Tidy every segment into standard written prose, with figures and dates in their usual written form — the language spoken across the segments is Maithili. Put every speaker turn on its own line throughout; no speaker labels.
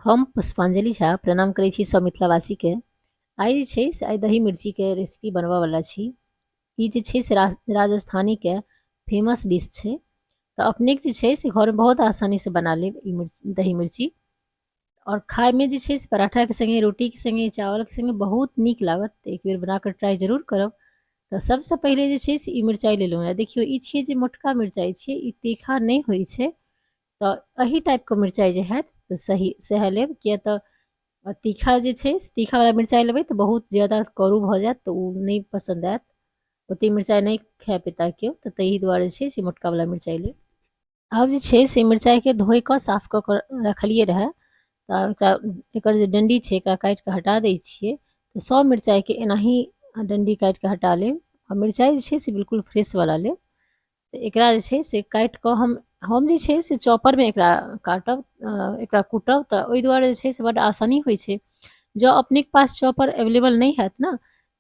हम पुष्पांजलि झा प्रणाम करै छी सब मिथिलावासीके। आइ जे छै से आइ दही मिर्चीके रेसिपी बनबऽवला छी। ई जे छै से राजस्थानीके फेमस डिश छै। तऽ अपनेके जे छै से घरमे बहुत आसानीसँ बना लेब ई दही मिर्ची। और खाइमे जे छै से पराठाके सङ्गे, रोटीके सङ्गे, चावलके सङ्गे बहुत नीक लागत। तऽ एक बेर बनाकऽ ट्राइ जरूर करब। तऽ सबसँ पहिले जे छै से ई मिरचाइ लेलहुँ हँ। देखियौ ई छियै जे मोटका मिरचाइ छियै, ई तीखा नहि होइ छै। तऽ एही टाइपके मिरचाइ जे हैत तऽ सही सएह लेब, किएक तऽ तीखा जे छै से तीखावला मिरचाइ लेबै तऽ बहुत ज्यादा करू भऽ जायत, तऽ ओ नहि पसन्द आयत। ओतेक मिरचाइ नहि खाए पेता केओ, तऽ ताहि दुआरे छै से मोटकावला मिरचाइ लेब। आब जे छै से मिरचाइके धोइ कऽ साफ कऽ कऽ रखलिए रहए। तऽ एकरा एकर जे डण्डी छै एकरा काटि कऽ हटा दै छियै। तऽ सब मिरचाइके एनाही डण्डी काटि कऽ हटा लेब। आ मिरचाइ जे छै से बिल्कुल फ्रेशवला लेब। तऽ एकरा जे छै से काटि कऽ हम जे छै से चॉपरमे एकरा काटब, एकरा कूटब। तऽ ओहि दुआरे जे छै से बड्ड आसानी होइ छै। जँ अपनेके पास चॉपर अवेलेबल नहि हैत ने,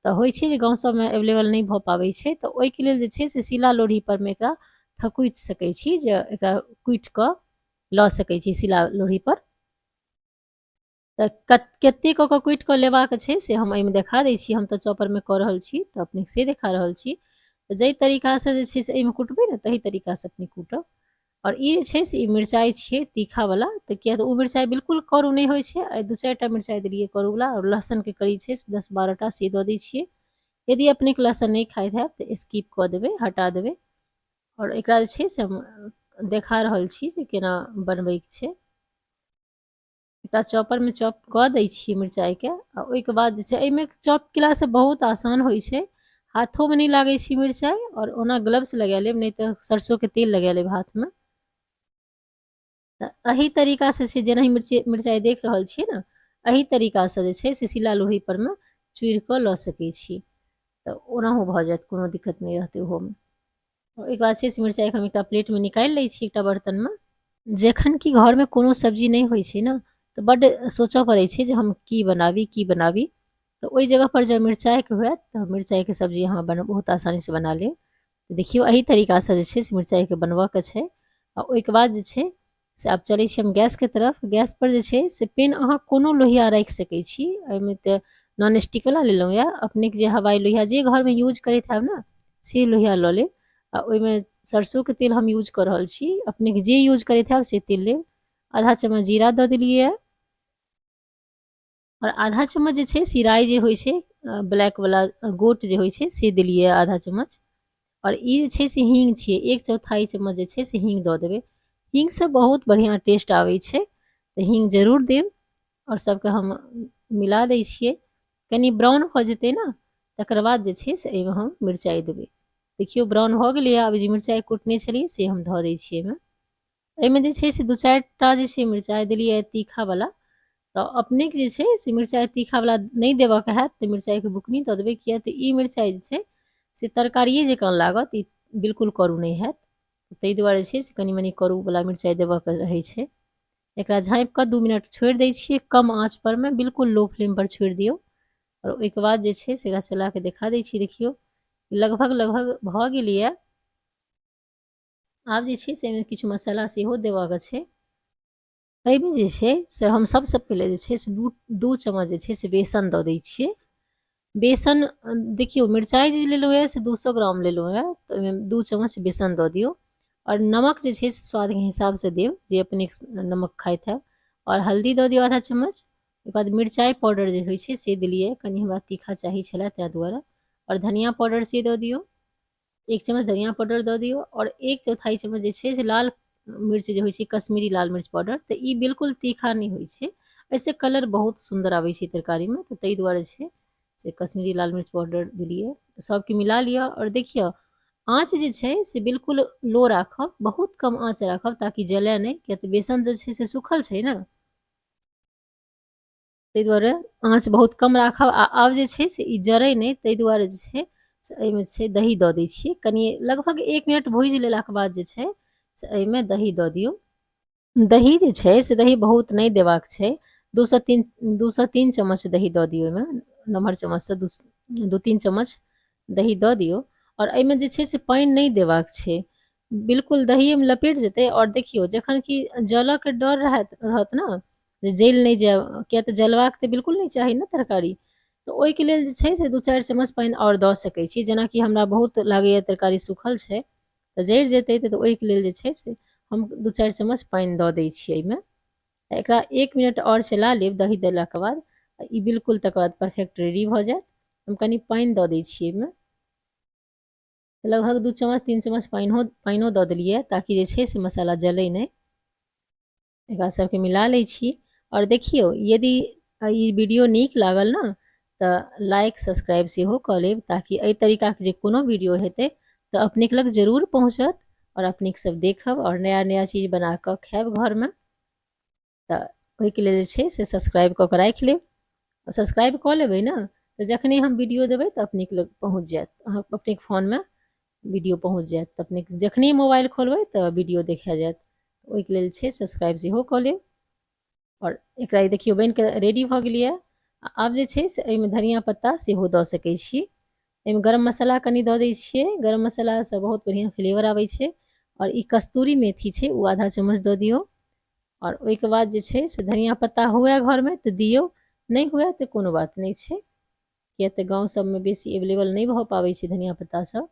तऽ होइ छै जे गाँव सबमे अवेलेबल नहि भऽ पाबै छै, तऽ ओहिके लेल जे छै से सिला लोढ़ीपरमे एकरा थकुचि सकै छी, जे एकरा कुटि कऽ लऽ सकै छी सिला लोढ़ीपर। तऽ कतेक कऽ कुटि कऽ लेबाक छै से हम एहिमे देखा दै छी। हम तऽ चॉपरमे कऽ रहल छी तऽ अपनेके से देखा रहल छी। तऽ जाहि तरीकासँ जे छै से एहिमे कुटबै ने, तही तरीकासँ अपने कूटब। और ई जे छै से ई मिरचाइ छियै तीखावला, तऽ किएक तऽ ओ मिरचाइ बिल्कुल करू नहि होइ छै। आ 2-4 टा मिरचाइ देलियै करूवला, और लहसनके करी छै से 10-12 टा से दऽ दै छियै। यदि अपनेके लहसन नहि खाइत हैब तऽ स्किप कऽ देबै, हटा देबै। और एकरा जे छै से हम देखा रहल छी जे केना बनबैके छै। एकरा चॉपरमे चॉप कऽ दै छियै मिरचाइके। आ ओहिके बाद जे छै एहिमे चॉप केलासँ बहुत आसान होइ छै। हाथोमे नहि लागै छै मिरचाइ। और ओना ग्लव्स लगा लेब, नहीं तऽ सरसों के तेल लगा लेब हाथमे। तऽ एही तरीकासँ छै, जेनाहि मिरचाइ देख रहल छियै ने, एही तरीकासँ जे छै से सिला लोढ़ीपरमे चूड़ि कऽ लऽ सकै छी। तऽ ओनाहु भऽ जायत, कोनो दिक्कत नहि रहतै ओहोमे। ओहिके बाद छै से मिरचाइके हम एकटा प्लेटमे निकालि लै छी, एकटा बर्तनमे। जखन कि घरमे कोनो सब्जी नहि होइ छै ने, तऽ बड्ड सोचऽ पड़ै छै जे हम की बनाबी की बनाबी। तऽ ओहि जगहपर जब मिरचाइके हुए तऽ मिरचाइके सब्जी अहाँ बहुत आसानीसँ बना लेब। तऽ देखियौ एही तरीकासँ जे छै से मिरचाइके बनबऽके छै। आ ओहिके बाद जे छै से आब चलै छी हम गैसके तरफ। गैसपर जे छै से पेन अहाँ कोनो लोहिया राखि सकै छी। एहिमे तऽ नॉन स्टिकवला लेलहुँ यए। अपनेके जे हवाइ लोहिया जे घरमे यूज करैत हैब ने, से लोहिया लऽ लेब। आ ओहिमे सरसोंके तेल हम यूज कऽ रहल छी, अपनेके जे यूज करैत हैब से तेल लेब। आधा चम्मच जीरा दऽ देलियै। और आधा चम्मच जे छै से राइ जे होइ छै, ब्लैकवला गोट जे होइ छै, से देलियै आधा चम्मच। और ई जे छै से हींग छियै, 1/4 चम्मच जे छै से हींग दऽ देबै। हींगसँ बहुत बढ़िआँ टेस्ट आबै छै, तऽ हींग जरूर देब। और सबके हम मिला दै छियै। कनि ब्राउन भऽ जेतै ने, तकर बाद जे छै से एहिमे हम मिरचाइ देबै। देखियौ ब्राउन भऽ गेलै। आब जे मिरचाइ कुटने छलियै से हम धऽ दै छियै एहिमे। एहिमे जे छै से 2-4 टा जे छै मिरचाइ देलियै तीखावला। तऽ अपनेके जे छै से मिरचाइ तीखावला नहि देबऽके हैत तऽ मिरचाइके बुकनी दऽ देबै, किएक तऽ ई मिरचाइ जे छै से तरकारिए जकाँ लागत, ई बिल्कुल करू नहि हैत। ताहि दुआरे छै से कनि मनि करूवला मिरचाइ देबऽके रहै छै। एकरा झाँपि कऽ 2 मिनट छोड़ि दै छियै कम आँचपरमे, बिल्कुल लो फ्लेमपर छोड़ि दियौ। और ओहिके बाद जे छै से एकरा चला कऽ देखा दै छियै। देखियौ लगभग भऽ गेल यए। आब जे छै से एहिमे किछु मसाला सेहो देबऽके छै। एहिमे जे छै से हम सबसँ पहिले जे छै से 2 चम्मच जे छै से बेसन दऽ दै छियै। बेसन देखियौ मिरचाइ जे लेलहुँ यए से 200 ग्राम लेलहुँ यए, तऽ ओहिमे 2 चम्मच बेसन दऽ दियौ। और नमक जे छै से स्वादके हिसाबसँ देब, जे अपने नमक खाइत हैब। और हल्दी दऽ दियौ आधा चम्मच। ओहिके बाद मिरचाइ पाउडर जे होइ छै से देलियै, कनि हमरा तीखा चाही छलै ताहि दुआरे। और धनिया पाउडर से दऽ दियौ, 1 चम्मच धनिया पाउडर दऽ दियौ। और 1/4 चम्मच जे छै से लाल मिर्च जे होइ छै, कश्मीरी लाल मिर्च पाउडर। तऽ ई बिल्कुल तीखा नहि होइ छै, एहिसँ कलर बहुत सुन्दर आबै छै तरकारीमे। तऽ ताहि दुआरे छै से कश्मीरी लाल मिर्च पाउडर देलियै। सबके मिला लिअ। और देखियौ आँच जे छै से बिल्कुल लो राखब, बहुत कम आँच राखब, ताकि जले नहि, किएक तऽ बेसन जे छै से सूखल छै ने, ताहि दुआरे आँच बहुत कम राखब। आ आब जे छै से ई जरै नहि, ताहि दुआरे जे छै से एहिमे छै दही दऽ दै छियै। कनि लगभग 1 मिनट भूजि लेलाके बाद जे छै से एहिमे दही दऽ दियौ। दही जे छै से दही बहुत नहि देबाक छै। 2-3 चम्मच दही दऽ दियौ ओहिमे, नमहर चम्मचसँ 2-3 चम्मच दही दऽ दियौ। और एहिमे जे छै से पानि नहि देबाक छै, बिल्कुल दहिएमे लपेट जेतै। और देखियौ जखन कि जलऽके डर रहत ने, जे जल नहि जाय, किया तऽ जलबाक तऽ बिल्कुल नहि चाही ने तरकारी। तऽ ओहिके लेल जे छै से 2-4 चम्मच पानि आओर दऽ सकै छी। जेनाकि हमरा बहुत लागैए तरकारी सूखल छै तऽ जरि जेतै, तऽ ओहिके लेल जे छै से हम 2-4 चम्मच पानि दऽ दै छियै एहिमे। एकरा 1 मिनट और चला लेब दही देलाके बाद। ई बिल्कुल तकर बाद परफेक्ट रेडी भऽ जायत। हम कनि पानि दऽ दै छियै एहिमे, लगभग 2 चम्मच 3 चम्मच पानिओ दऽ देलियै ताकि जे छै से मसाला जलै नहि। एकरा सबके मिला लै छी। और देखियौ, यदि ई वीडियो नीक लागल ने तऽ लाइक सब्सक्राइब सेहो कऽ लेब, ताकि एहि तरीकाके जे कोनो वीडियो हेतै तऽ अपनेके लग जरूर पहुँचत और अपनेके सब देखब और नया नया चीज बना कऽ खायब घरमे। तऽ ओहिके लेल जे छै से सब्सक्राइब कऽ के राखि लेब। सब्सक्राइब कऽ लेबै ने तऽ जखने हम वीडियो देबै तऽ अपनेके लग पहुँच जायत, अहाँ अपनेके फोनमे वीडियो पहुँच जायत। तऽ अपनेके जखने मोबाइल खोलबै तऽ वीडियो देखा जायत। ओहिके लेल छै सब्सक्राइब सेहो कऽ लेब। और एकरा देखियौ बनि कऽ रेडी भऽ गेलियै। आब जे छै से एहिमे धनिया पत्ता सेहो दऽ सकै छी। एहिमे गरम मसाला कनि दऽ दै छियै, गरम मसालासँ बहुत बढ़िआँ फ्लेवर आबै छै। और ई कस्तूरी मेथी छै, ओ आधा चम्मच दऽ दियौ। और ओहिके बाद जे छै से धनिया पत्ता हुए घरमे तऽ दियौ, नहि हुए तऽ कोनो बात नहि छै, किया तऽ गाँव सबमे बेसी एवेलेबल नहि भऽ पाबै छै धनिया पत्ता सब।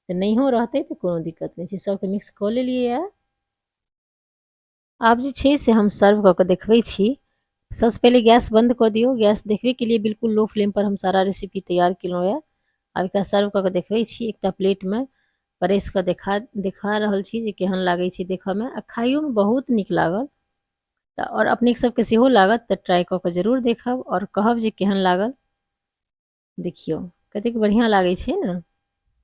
तऽ नहियो रहतै तऽ कोनो दिक्कत नहि छै, सबके मिक्स कऽ लेलियै यऽ। आब जे छै से हम सर्व कऽ के देखबै छी। सबसे पहले गैस बंद कऽ दियौ। गैस देखबे के लिए बिल्कुल लो फ्लेम पर हम सारा रेसिपी तैयार केलहुँ यऽ। आब एकरा सर्व कऽ के देखबै छी एकटा प्लेटमे परसि कऽ देखा रहल छी जे केहन लागै छै देखऽमे, आ खाइयोमे बहुत नीक लागल। तऽ और अपने सबके सेहो लागत तऽ ट्राई कऽ के जरूर देखब और कहब जे केहन लागल। देखियौ कतेक बढ़िआँ लागै छै ने।